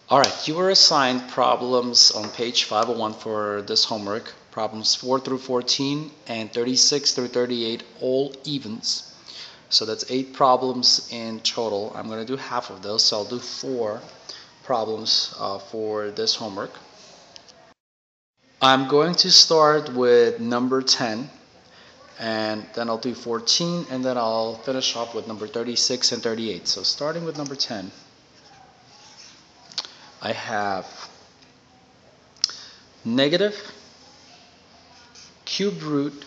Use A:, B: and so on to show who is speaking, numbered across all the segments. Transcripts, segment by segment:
A: Alright, you were assigned problems on page 501 for this homework. Problems 4 through 14 and 36 through 38, all evens. So that's 8 problems in total. I'm going to do half of those, so I'll do 4 problems for this homework. I'm going to start with number 10, and then I'll do 14, and then I'll finish off with number 36 and 38. So starting with number 10, I have negative cube root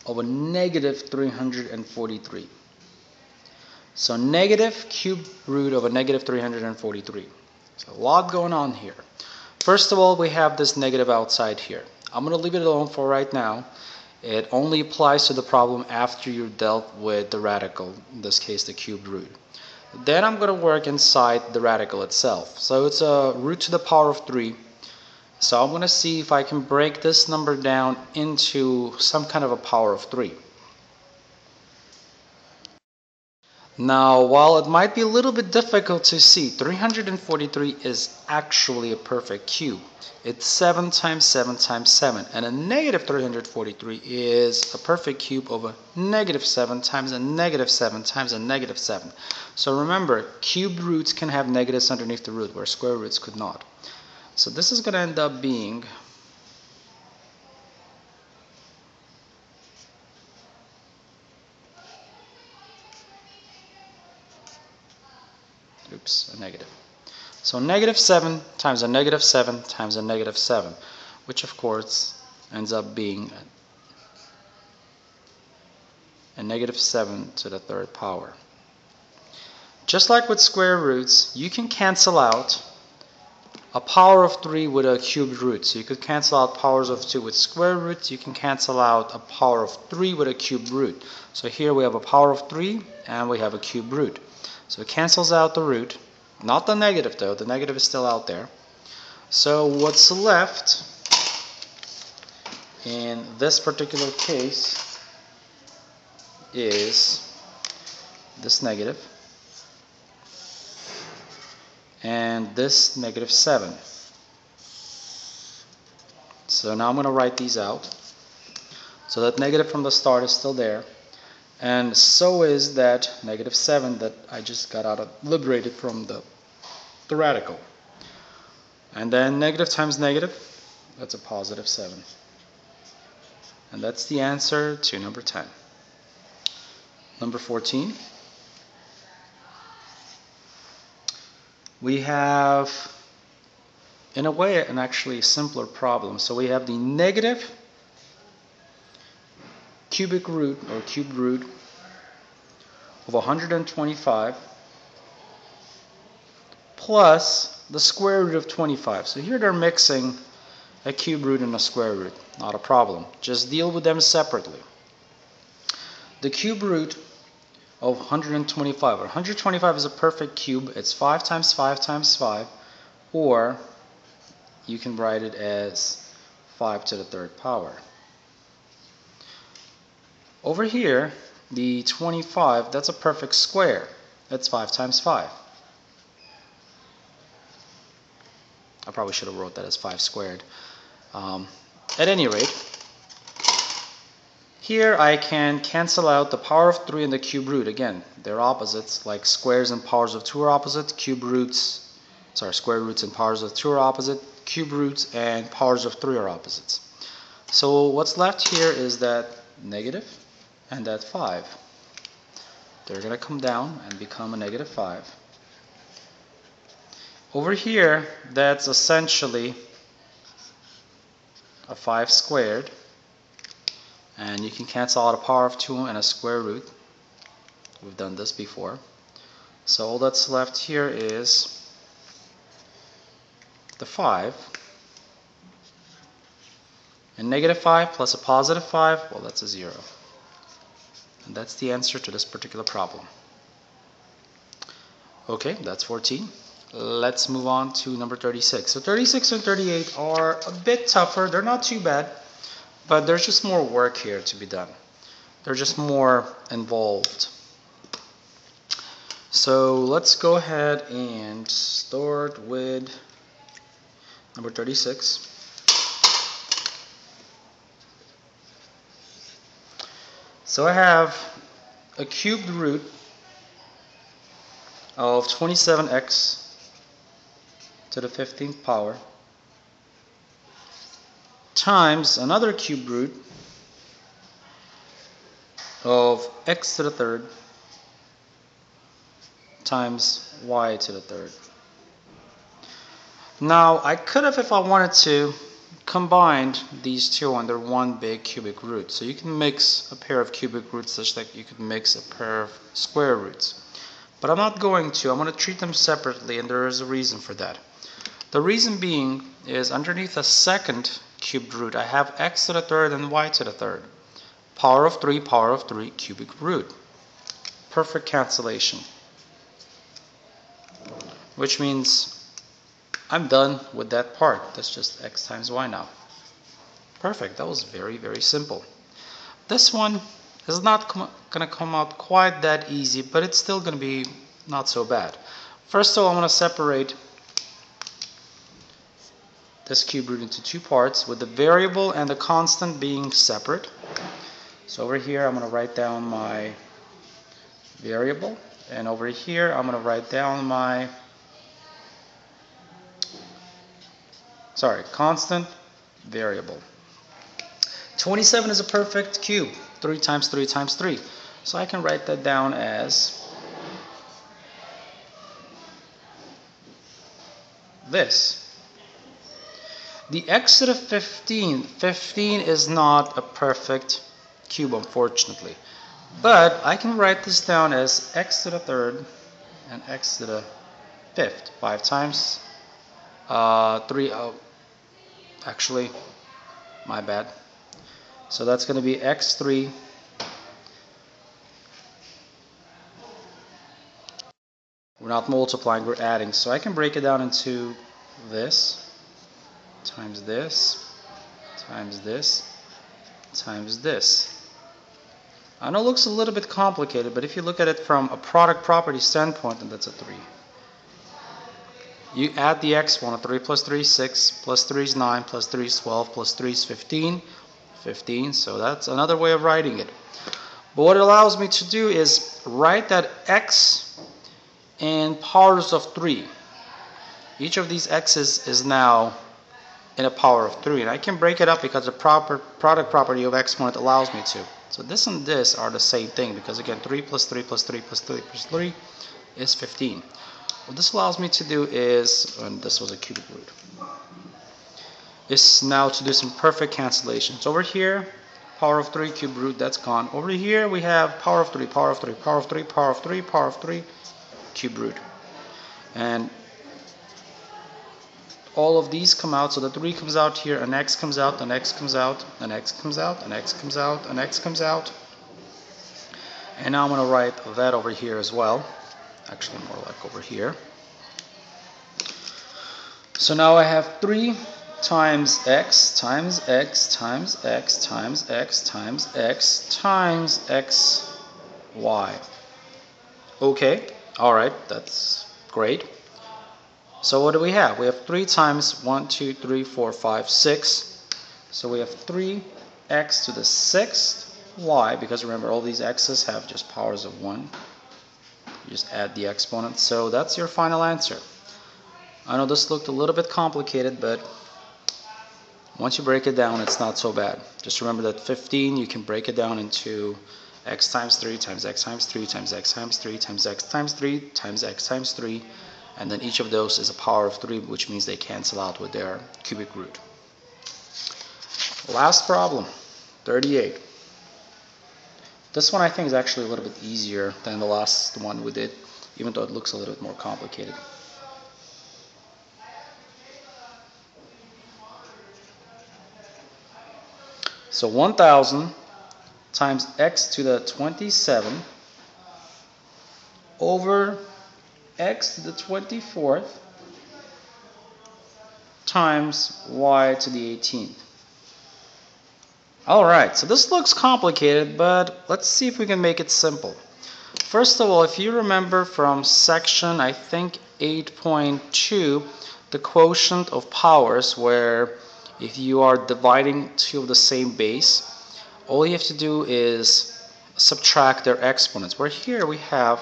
A: of a negative 343. So negative cube root of a negative 343. So a lot going on here. First of all, we have this negative outside here. I'm going to leave it alone for right now. It only applies to the problem after you've dealt with the radical, in this case the cube root. Then I'm going to work inside the radical itself. So it's a root to the power of 3. So I'm going to see if I can break this number down into some kind of a power of 3. Now, while it might be a little bit difficult to see, 343 is actually a perfect cube. It's 7 times 7 times 7, and a negative 343 is a perfect cube of a negative 7 times a negative 7 times a negative 7. So remember, cube roots can have negatives underneath the root, where square roots could not. So this is going to end up being a negative. So negative 7 times a negative 7 times a negative 7, which of course ends up being a negative 7 to the third power. Just like with square roots, you can cancel out a power of 3 with a cubed root. So you could cancel out powers of 2 with square roots. You can cancel out a power of 3 with a cubed root. So here we have a power of 3 and we have a cubed root. So it cancels out the root. Not the negative though, the negative is still out there. So what's left in this particular case is this negative and this negative 7. So now I'm going to write these out. So that negative from the start is still there. And so is that negative 7 that I just got liberated from the radical. And then negative times negative, that's a positive 7. And that's the answer to number 10. Number 14. We have, in a way, an actually simpler problem. So we have the negative cubic root or cubed root of 125 plus the square root of 25. So here they're mixing a cube root and a square root. Not a problem. Just deal with them separately. The cube root of 125. 125 is a perfect cube. It's 5 times 5 times 5, or you can write it as 5 to the third power. Over here, the 25, that's a perfect square. That's 5 times 5. I probably should have wrote that as 5 squared. At any rate, here I can cancel out the power of 3 and the cube root. Again, they're opposites, like squares and powers of 2 are opposite. Square roots and powers of 2 are opposite. Cube roots and powers of 3 are opposites. So what's left here is that negative and that 5. They're going to come down and become a negative 5. Over here, that's essentially a 5 squared. And you can cancel out a power of 2 and a square root. We've done this before. So all that's left here is the 5. And negative 5 plus a positive 5, well, that's a 0. And that's the answer to this particular problem. Okay, that's 14. Let's move on to number 36. So 36 and 38 are a bit tougher. They're not too bad, but there's just more work here to be done. They're just more involved. So let's go ahead and start with number 36. So I have a cubed root of 27x to the 15th power times another cubed root of x to the third times y to the third. Now I could have, if I wanted to, combined these two under one big cubic root. So you can mix a pair of cubic roots such that you could mix a pair of square roots. But I'm not going to. I'm going to treat them separately, and there is a reason for that. The reason being is underneath the second cubed root I have x to the third and y to the third. Power of 3, cubic root. Perfect cancellation. Which means I'm done with that part. That's just x times y now. Perfect. That was very, very simple. This one is not going to come out quite that easy, but it's still going to be not so bad. First of all, I'm going to separate this cube root into two parts with the variable and the constant being separate. So over here I'm going to write down my variable, and over here I'm going to write down my constant variable. 27 is a perfect cube, 3 times 3 times 3. So I can write that down as this. The x to the 15 is not a perfect cube, unfortunately. But I can write this down as x to the third and x to the fifth. 5 times 3, actually, my bad. So that's going to be x3 we're not multiplying, we're adding. So I can break it down into this times this times this times this. I know it looks a little bit complicated, but if you look at it from a product property standpoint, then that's a 3. You add the exponent. 3 plus 3 is 6, plus 3 is 9, plus 3 is 12, plus 3 is 15. 15, so that's another way of writing it. But what it allows me to do is write that x in powers of 3. Each of these x's is now in a power of 3, and I can break it up because the product property of exponent allows me to. So this and this are the same thing, because again 3 plus 3 plus 3 plus 3 plus 3 is 15. What this allows me to do is, and this was a cubic root, is now to do some perfect cancellations. Over here, power of 3 cube root, that's gone. Over here we have power of 3, power of 3, power of 3, power of 3, power of 3 cube root. And all of these come out, so the 3 comes out here, an x comes out, an x comes out, an x comes out, an x comes out, an x comes out. And now I'm going to write that over here as well. Actually more like over here. So now I have 3 times x times x times x times x times x times x y. Okay, alright, that's great. So what do we have? We have 3 times 1, 2, 3, 4, 5, 6. So we have 3x to the 6th y, because remember all these x's have just powers of 1. You just add the exponent. So that's your final answer. I know this looked a little bit complicated, but once you break it down, it's not so bad. Just remember that 15, you can break it down into x times 3 times x times 3 times x times 3 times x times 3 times x times 3, and then each of those is a power of 3, which means they cancel out with their cubic root. Last problem, 38. This one I think is actually a little bit easier than the last one we did, even though it looks a little bit more complicated. So 1000 times x to the 27 over x to the 24th times y to the 18th. Alright, so this looks complicated, but let's see if we can make it simple. First of all, if you remember from section, I think 8.2, the quotient of powers, where if you are dividing two of the same base, all you have to do is subtract their exponents. Where here we have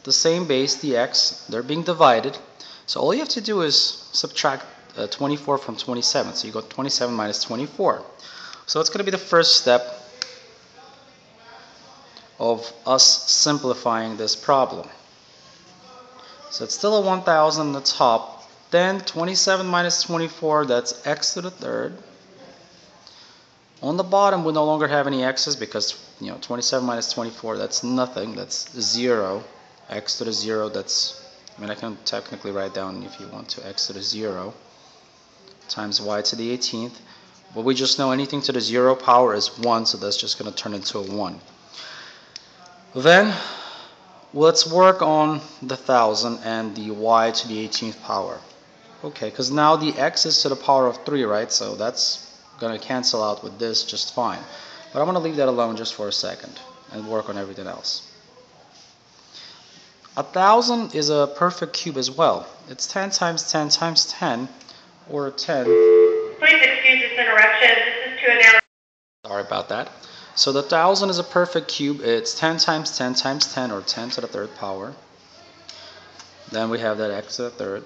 A: the same base, the x, they're being divided. So all you have to do is subtract 24 from 27. So you got 27 minus 24. So it's going to be the first step of us simplifying this problem. So it's still a 1000 on the top. Then 27 minus 24, that's x to the third. On the bottom, we no longer have any x's because 27 minus 24, that's nothing. That's 0. X to the 0, that's, I can technically write down if you want to, x to the 0 times y to the 18th. But we just know anything to the 0 power is 1, so that's just going to turn into a 1. Then let's work on the 1000 and the y to the 18th power. Okay, because now the x is to the power of 3, right? So that's going to cancel out with this just fine. But I'm going to leave that alone just for a second and work on everything else. 1000 is a perfect cube as well. It's 10 times 10 times 10, or 10.
B: Please excuse this interruption. This is to announce.
A: Sorry about that. So the 1000 is a perfect cube. It's 10 times 10 times 10, or 10 to the third power. Then we have that x to the third.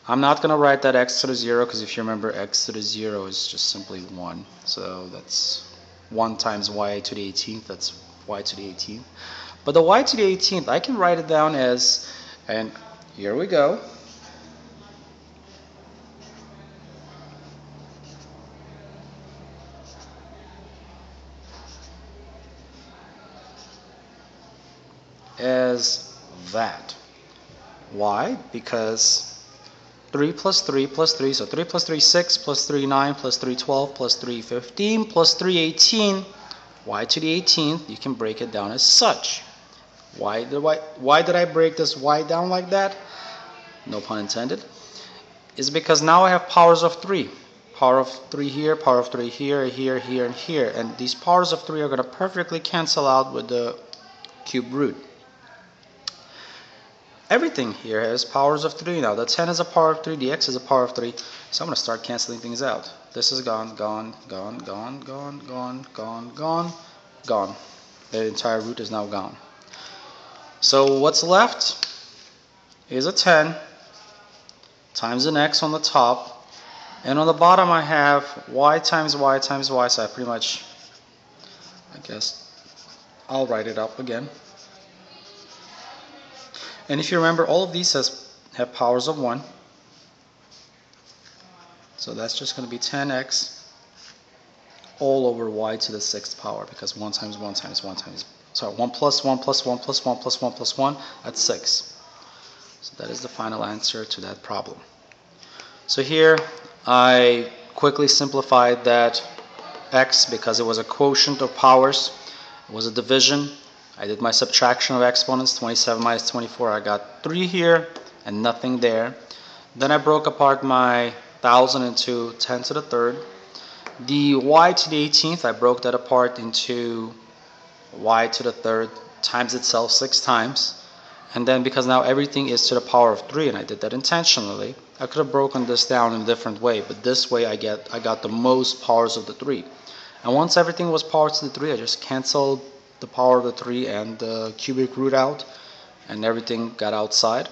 A: I'm not going to write that x to the 0 because if you remember, x to the 0 is just simply 1. So that's 1 times y to the 18th. That's y to the 18th. But the y to the 18th, I can write it down as, and here we go. As that. Why? Because 3 plus 3 plus 3, so 3 plus 3, 6, plus 3, 9, plus 3, 12, plus 3, 15, plus 3, 18, y to the 18th, you can break it down as such. Why did I break this y down like that? No pun intended. Is because now I have powers of 3. Power of 3 here, power of 3 here, here, here, and here. And these powers of 3 are going to perfectly cancel out with the cube root. Everything here has powers of 3 now. The 10 is a power of 3, the x is a power of 3. So I'm going to start canceling things out. This is gone, gone, gone, gone, gone, gone, gone, gone, gone. The entire root is now gone. So what's left is a 10 times an x on the top, and on the bottom I have y times y times y, so I pretty much, I guess, I'll write it up again. And if you remember, all of these have powers of 1. So that's just going to be 10x all over y to the 6th power, because 1 times 1 times 1 times, sorry, 1 plus 1 plus 1 plus 1 plus 1 plus 1, that's 6. So that is the final answer to that problem. So here I quickly simplified that x because it was a quotient of powers. It was a division. I did my subtraction of exponents, 27 minus 24. I got 3 here and nothing there. Then I broke apart my 1000 into 10 to the third. The y to the 18th, I broke that apart into y to the third times itself 6 times. And then because now everything is to the power of 3, and I did that intentionally, I could have broken this down in a different way, but this way I got the most powers of the 3. And once everything was powers to the 3, I just canceled the power of the 3 and the cubic root out, and everything got outside.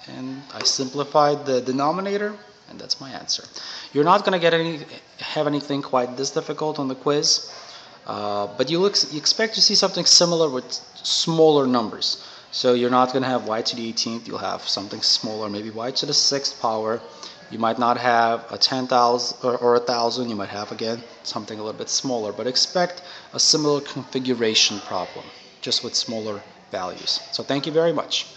A: And I simplified the denominator, and that's my answer. You're not going to have anything quite this difficult on the quiz, but you expect to see something similar with smaller numbers. So you're not going to have y to the 18th, you'll have something smaller, maybe y to the 6th power. You might not have a 10,000 or 1,000, you might have, again, something a little bit smaller, but expect a similar configuration problem, just with smaller values. So thank you very much.